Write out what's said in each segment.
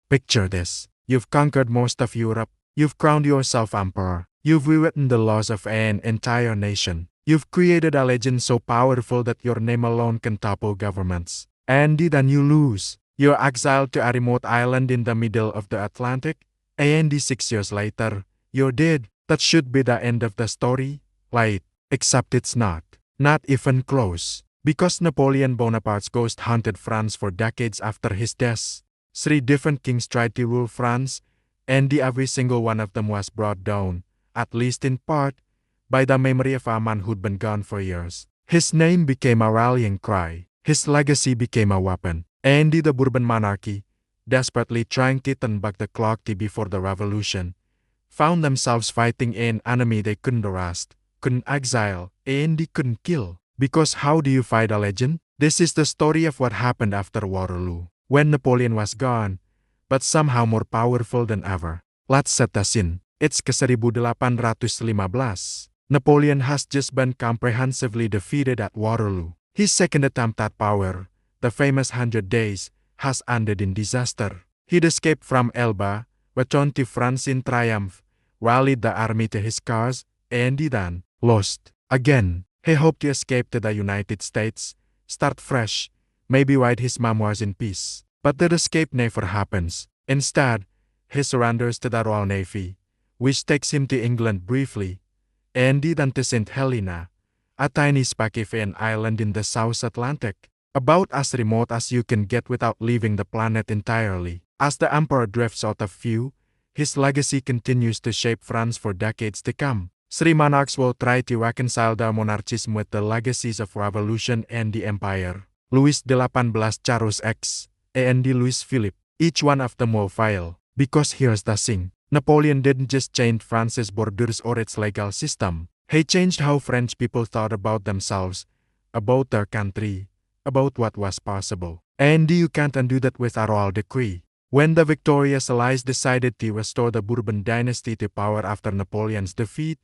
Picture this. You've conquered most of Europe. You've crowned yourself emperor. You've rewritten the laws of an entire nation. You've created a legend so powerful that your name alone can topple governments. And then you lose. You're exiled to a remote island in the middle of the Atlantic. And 6 years later, you're dead. That should be the end of the story, right? Except it's not. Not even close. Because Napoleon Bonaparte's ghost haunted France for decades after his death. 3 different kings tried to rule France, and every single one of them was brought down, at least in part, by the memory of a man who'd been gone for years. His name became a rallying cry. His legacy became a weapon. And the Bourbon monarchy, desperately trying to turn back the clock to before the revolution, found themselves fighting an enemy they couldn't arrest, couldn't exile, and they couldn't kill. Because how do you fight a legend? This is the story of what happened after Waterloo, when Napoleon was gone, but somehow more powerful than ever. Let's set the scene. It's ke-1815. Napoleon has just been comprehensively defeated at Waterloo. His second attempt at power, the famous 100 Days, has ended in disaster. He'd escaped from Elba, returned to France in triumph, rallied the army to his cause, and then lost again. He hoped to escape to the United States, start fresh, maybe write his memoirs in peace. But that escape never happens. Instead, he surrenders to the Royal Navy, which takes him to England briefly, and then to St. Helena, a tiny speck of an island in the South Atlantic, about as remote as you can get without leaving the planet entirely. As the emperor drifts out of view, his legacy continues to shape France for decades to come. 3 monarchs will try to reconcile their monarchism with the legacies of revolution and the empire. Louis XVIII, Charles X, and Louis Philippe. Each one of them will fail. Because here's the thing. Napoleon didn't just change France's borders or its legal system. He changed how French people thought about themselves, about their country, about what was possible. And you can't undo that with a royal decree. When the victorious allies decided to restore the Bourbon dynasty to power after Napoleon's defeat,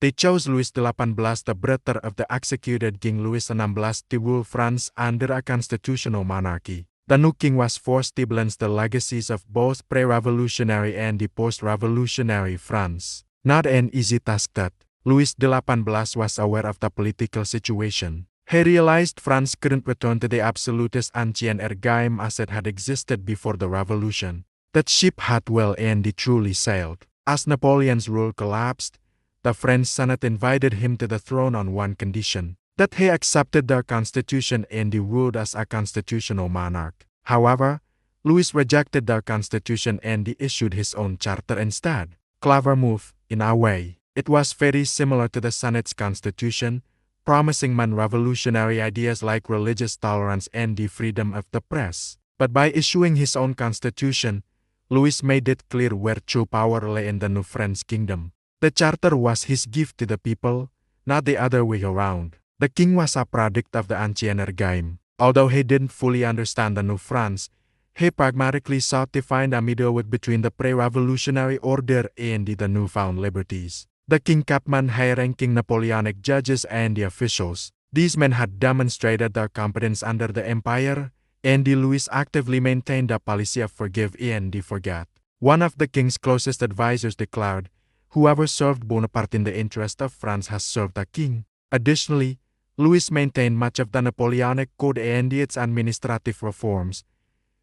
they chose Louis XVIII, the brother of the executed King Louis XVI, to rule France under a constitutional monarchy. The new king was forced to blend the legacies of both pre-revolutionary and the post-revolutionary France. Not an easy task that. Louis XVIII was aware of the political situation. He realized France couldn't return to the absolutist ancien regime as it had existed before the revolution. That ship had well and truly sailed. As Napoleon's rule collapsed, the French Senate invited him to the throne on one condition, that he accepted their constitution and ruled as a constitutional monarch. However, Louis rejected their constitution and issued his own charter instead. Clever move, in a way. It was very similar to the Senate's constitution, promising men revolutionary ideas like religious tolerance and the freedom of the press. But by issuing his own constitution, Louis made it clear where true power lay in the new French kingdom. The charter was his gift to the people, not the other way around. The king was a product of the ancien regime. Although he didn't fully understand the new France, he pragmatically sought to find a middle way between the pre-revolutionary order and the newfound liberties. The king kept men high-ranking Napoleonic judges and the officials. These men had demonstrated their competence under the empire, and Louis actively maintained a policy of forgive and forget. One of the king's closest advisors declared, "Whoever served Bonaparte in the interest of France has served the king." Additionally, Louis maintained much of the Napoleonic Code and its administrative reforms,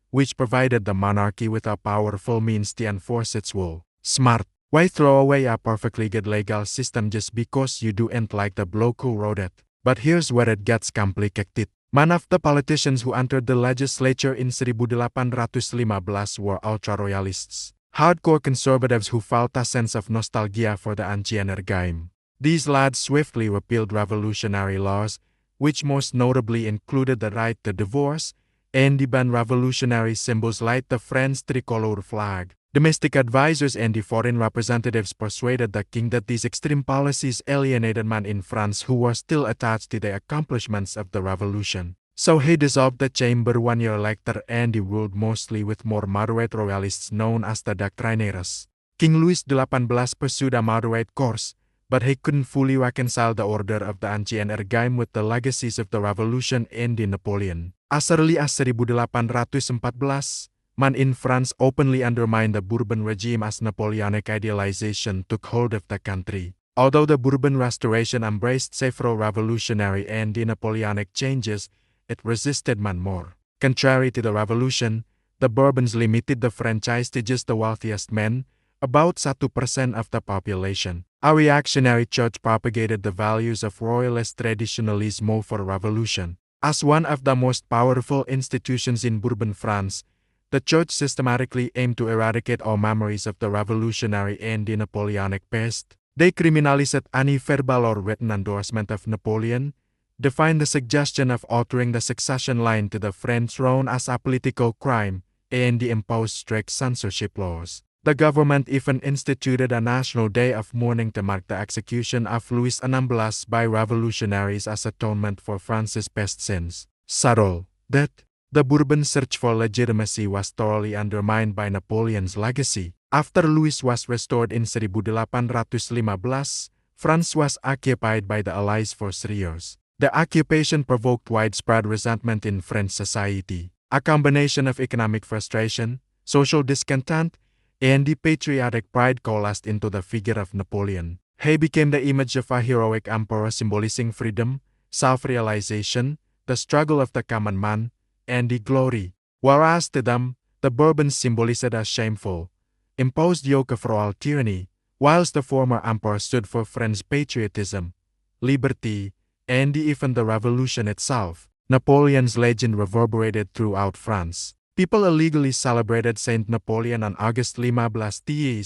which provided the monarchy with a powerful means to enforce its will. Smart. Why throw away a perfectly good legal system just because you don't like the bloke who wrote it? But here's where it gets complicated. Many of the politicians who entered the legislature in 1815 were ultra-royalists. Hardcore conservatives who felt a sense of nostalgia for the ancien regime. These lads swiftly repealed revolutionary laws, which most notably included the right to divorce, and banned revolutionary symbols like the French tricolor flag. Domestic advisors and the foreign representatives persuaded the king that these extreme policies alienated men in France who were still attached to the accomplishments of the revolution. So he dissolved the chamber 1 year later and ruled mostly with more moderate royalists known as the Doctrinaires. King Louis XVIII pursued a moderate course, but he couldn't fully reconcile the order of the ancien regime with the legacies of the revolution and Napoleon. As early as 1814, men in France openly undermined the Bourbon regime as Napoleonic idealization took hold of the country. Although the Bourbon Restoration embraced several revolutionary and Napoleonic changes, it resisted men more. Contrary to the revolution, the Bourbons limited the franchise to just the wealthiest men, about 1% of the population. A reactionary church propagated the values of royalist traditionalism for revolution. As one of the most powerful institutions in Bourbon France, the church systematically aimed to eradicate all memories of the revolutionary and Napoleonic past. They criminalized any verbal or written endorsement of Napoleon, defined the suggestion of altering the succession line to the French throne as a political crime, and imposed strict censorship laws. The government even instituted a national day of mourning to mark the execution of Louis XVI by revolutionaries as atonement for France's past sins. Subtle, that the Bourbon search for legitimacy was thoroughly undermined by Napoleon's legacy. After Louis was restored in 1815, France was occupied by the Allies for 3 years. The occupation provoked widespread resentment in French society. A combination of economic frustration, social discontent, and the patriotic pride coalesced into the figure of Napoleon. He became the image of a heroic emperor symbolizing freedom, self-realization, the struggle of the common man, and the glory. Whereas to them, the Bourbons symbolized a shameful, imposed yoke of royal tyranny, whilst the former emperor stood for French patriotism, liberty, and even the revolution itself. Napoleon's legend reverberated throughout France. People illegally celebrated Saint Napoleon on August 15,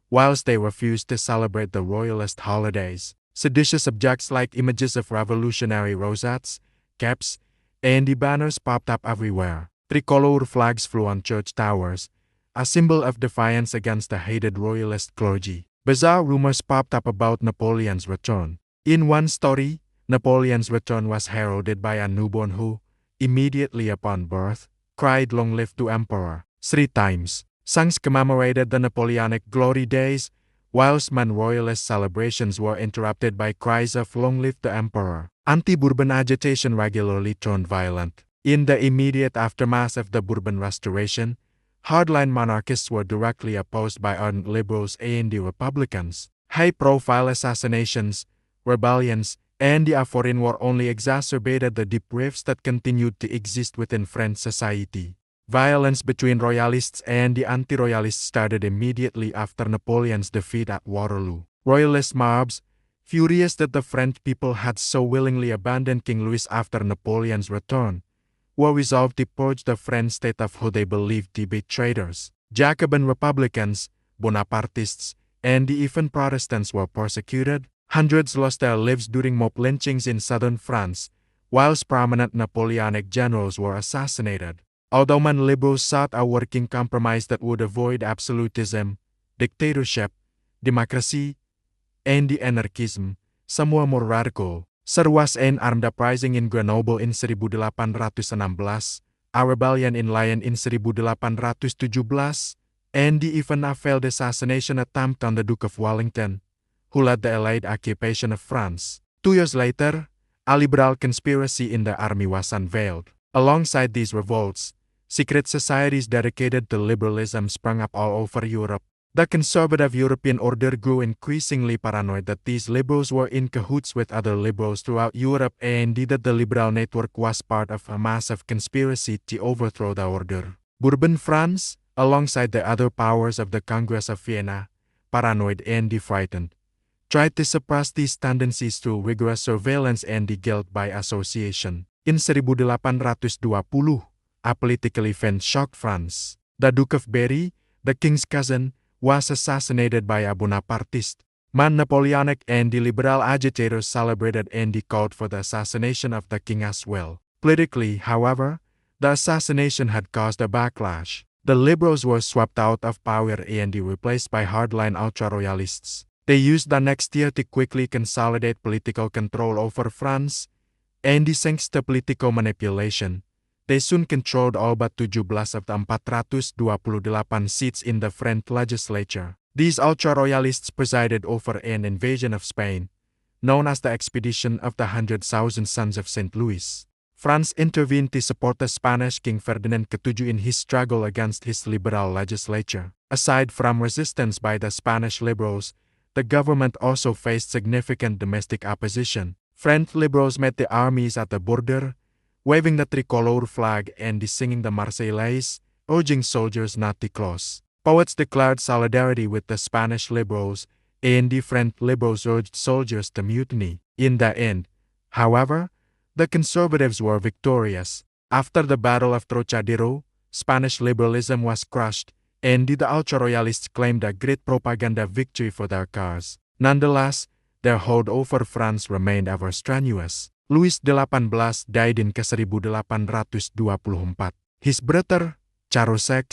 whilst they refused to celebrate the royalist holidays. Seditious objects like images of revolutionary rosettes, caps, and the banners popped up everywhere. Tricolor flags flew on church towers, a symbol of defiance against the hated royalist clergy. Bizarre rumors popped up about Napoleon's return. In one story, Napoleon's return was heralded by a newborn who, immediately upon birth, cried "Long live the Emperor" 3 times. Songs commemorated the Napoleonic glory days, whilst royalist celebrations were interrupted by cries of "Long live the Emperor." Anti-Bourbon agitation regularly turned violent. In the immediate aftermath of the Bourbon Restoration, hardline monarchists were directly opposed by ardent liberals and the Republicans. High-profile assassinations, rebellions, and the foreign war only exacerbated the deep rifts that continued to exist within French society. Violence between royalists and the anti-royalists started immediately after Napoleon's defeat at Waterloo. Royalist mobs, furious that the French people had so willingly abandoned King Louis after Napoleon's return, were resolved to purge the French state of who they believed to be traitors. Jacobin Republicans, Bonapartists, and even Protestants were persecuted. Hundreds lost their lives during mob lynchings in southern France, whilst prominent Napoleonic generals were assassinated. Although many liberals sought a working compromise that would avoid absolutism, dictatorship, democracy, and anarchism, some were more radical. There was an armed uprising in Grenoble in 1816, a rebellion in Lyon in 1817, and even a failed assassination attempt on the Duke of Wellington, who led the Allied occupation of France. 2 years later, a liberal conspiracy in the army was unveiled. Alongside these revolts, secret societies dedicated to liberalism sprang up all over Europe. The conservative European order grew increasingly paranoid that these liberals were in cahoots with other liberals throughout Europe and that the liberal network was part of a massive conspiracy to overthrow the order. Bourbon France, alongside the other powers of the Congress of Vienna, paranoid and frightened, tried to suppress these tendencies through rigorous surveillance and guilt by association. In 1820, a political event shocked France. The Duke of Berry, the king's cousin, was assassinated by a Bonapartist. Napoleonic and liberal agitators celebrated and called for the assassination of the king as well. Politically, however, the assassination had caused a backlash. The liberals were swept out of power and replaced by hardline ultra-royalists. They used the next year to quickly consolidate political control over France, and thanks to political manipulation, they soon controlled all but 17 of the 428 seats in the French legislature. These ultra-royalists presided over an invasion of Spain, known as the Expedition of the 100,000 Sons of St. Louis. France intervened to support the Spanish King Ferdinand VII in his struggle against his liberal legislature. Aside from resistance by the Spanish liberals, the government also faced significant domestic opposition. French liberals met the armies at the border, waving the tricolor flag and singing the Marseillaise, urging soldiers not to cross. Poets declared solidarity with the Spanish liberals, and the French liberals urged soldiers to mutiny. In the end, however, the conservatives were victorious. After the Battle of Trocadero, Spanish liberalism was crushed, and the ultra-royalists claimed a great propaganda victory for their cause. Nonetheless, their hold over France remained ever strenuous. Louis XVIII died in ke-1824. His brother, Charles VI,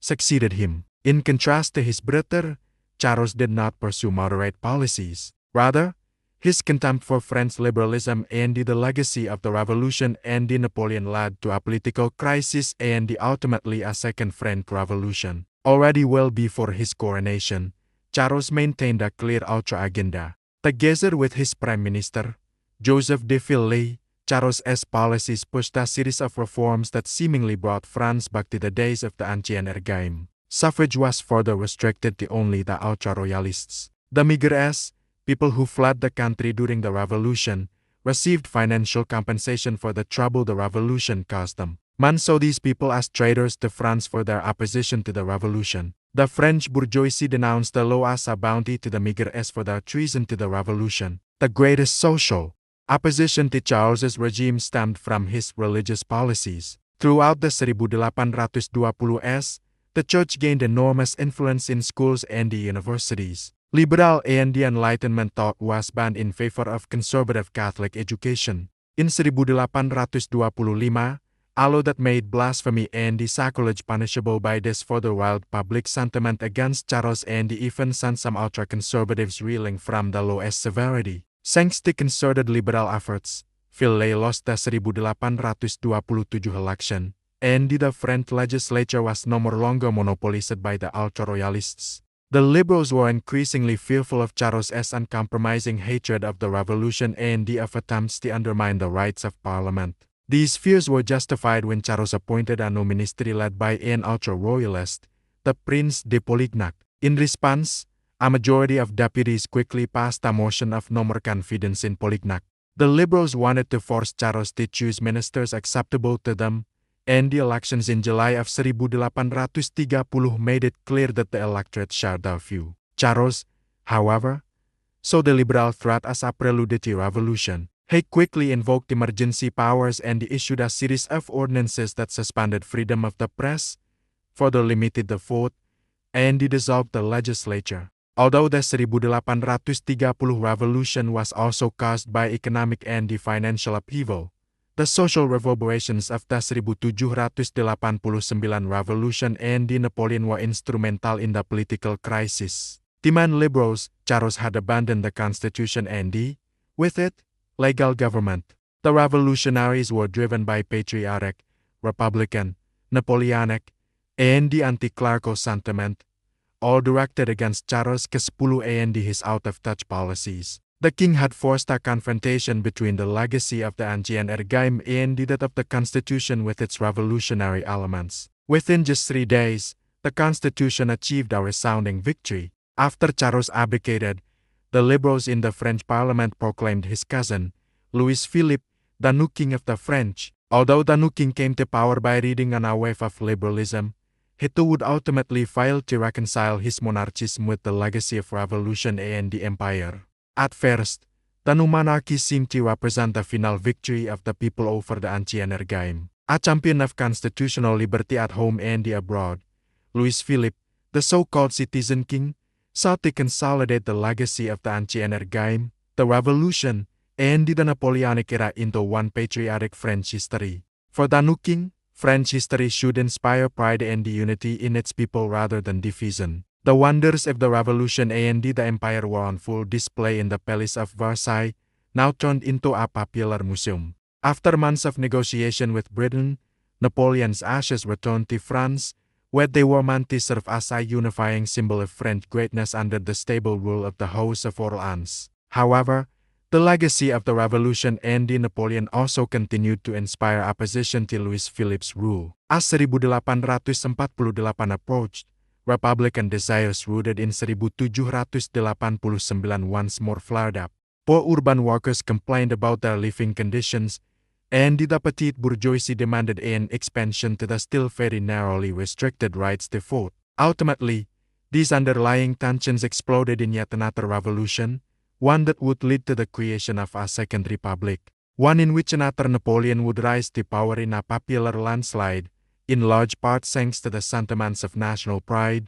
succeeded him. In contrast to his brother, Charles did not pursue moderate policies. Rather, his contempt for French liberalism and the legacy of the Revolution and Napoleon led to a political crisis and ultimately a Second French Revolution. Already well before his coronation, Charles maintained a clear ultra agenda. Together with his prime minister, Joseph de Villiers, Charles's policies pushed a series of reforms that seemingly brought France back to the days of the Ancien Régime. Suffrage was further restricted to only the ultra-royalists. The migrants, people who fled the country during the revolution, received financial compensation for the trouble the revolution caused them. Man saw these people as traitors to France for their opposition to the revolution. The French bourgeoisie denounced the law as a bounty to the migrants for their treason to the revolution. The greatest social opposition to Charles's regime stemmed from his religious policies. Throughout the 1820s, the church gained enormous influence in schools and the universities. Liberal and the Enlightenment thought was banned in favor of conservative Catholic education. In 1825, a law that made blasphemy and the sacrilege punishable by death further riled public sentiment against Charles and even sent some ultra-conservatives reeling from the law's severity. Thanks to concerted liberal efforts, Villiers lost the 1827 election, and the French legislature was no longer monopolized by the ultra-royalists. The liberals were increasingly fearful of Charles's uncompromising hatred of the revolution and of attempts to undermine the rights of Parliament. These fears were justified when Charles appointed a new ministry led by an ultra-royalist, the Prince de Polignac. In response, a majority of deputies quickly passed a motion of no more confidence in Polignac. The liberals wanted to force Charles to choose ministers acceptable to them, and the elections in July of 1830 made it clear that the electorate shared their view. Charles, however, saw the liberal threat as a prelude to revolution. He quickly invoked emergency powers and issued a series of ordinances that suspended freedom of the press, further limited the vote, and dissolved the legislature. Although the 1830 revolution was also caused by economic and financial upheaval, the social reverberations of the 1789 revolution and Napoleon were instrumental in the political crisis. To man liberals, Charles had abandoned the constitution and, with it, legal government. The revolutionaries were driven by patriotic, republican, Napoleonic, and anti-clerical sentiment, all directed against Charles X and his out-of-touch policies. The king had forced a confrontation between the legacy of the Ancien Régime and that of the constitution with its revolutionary elements. Within just 3 days, the constitution achieved a resounding victory. After Charles abdicated, the liberals in the French parliament proclaimed his cousin, Louis Philippe, the new king of the French. Although the new king came to power by riding on a wave of liberalism, he too would ultimately fail to reconcile his monarchism with the legacy of revolution and the empire. At first, the new monarchy seemed to represent the final victory of the people over the Ancien Régime. A champion of constitutional liberty at home and abroad, Louis Philippe, the so-called citizen king, sought to consolidate the legacy of the Ancien Régime, the revolution, and the Napoleonic era into one patriotic French history. For the new king, French history should inspire pride and unity in its people rather than division. The wonders of the revolution and the empire were on full display in the Palace of Versailles, now turned into a popular museum. After months of negotiation with Britain, Napoleon's ashes returned to France, where they were meant to serve as a unifying symbol of French greatness under the stable rule of the House of Orleans. However, The legacy of the revolution and Napoleon also continued to inspire opposition to Louis Philippe's rule. As 1848 approached, Republican desires rooted in 1789 once more flared up. Poor urban workers complained about their living conditions, and the petite bourgeoisie demanded an expansion to the still very narrowly restricted rights to vote. Ultimately, these underlying tensions exploded in yet another revolution, one that would lead to the creation of a second republic, one in which another Napoleon would rise to power in a popular landslide, in large part thanks to the sentiments of national pride,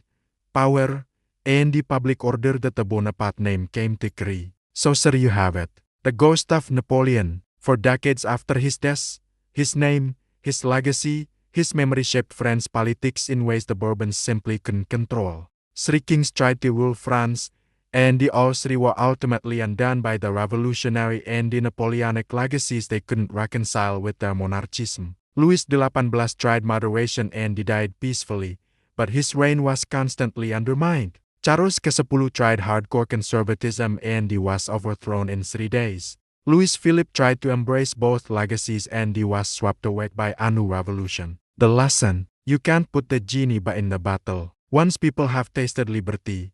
power, and the public order that the Bonaparte name came to carry. So there you have it, the ghost of Napoleon. For decades after his death, his name, his legacy, his memory shaped French politics in ways the Bourbons simply couldn't control. 3 kings tried to rule France, and all 3 were ultimately undone by the revolutionary and the Napoleonic legacies they couldn't reconcile with their monarchism. Louis XVIII tried moderation and died peacefully, but his reign was constantly undermined. Charles X tried hardcore conservatism and was overthrown in 3 days. Louis Philippe tried to embrace both legacies and was swept away by a new revolution. The lesson: you can't put the genie back in the bottle. Once people have tasted liberty,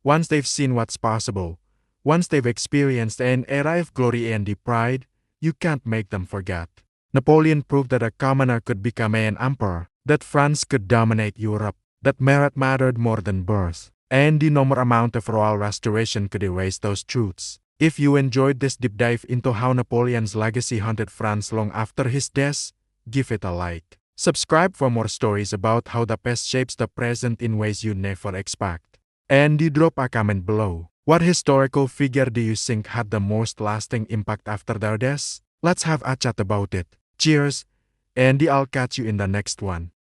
once they've seen what's possible, once they've experienced an era of glory and pride, you can't make them forget. Napoleon proved that a commoner could become an emperor, that France could dominate Europe, that merit mattered more than birth, and no more amount of royal restoration could erase those truths. If you enjoyed this deep dive into how Napoleon's legacy haunted France long after his death, give it a like. Subscribe for more stories about how the past shapes the present in ways you never expect. And drop a comment below. What historical figure do you think had the most lasting impact after their death? Let's have a chat about it. Cheers, and I'll catch you in the next one.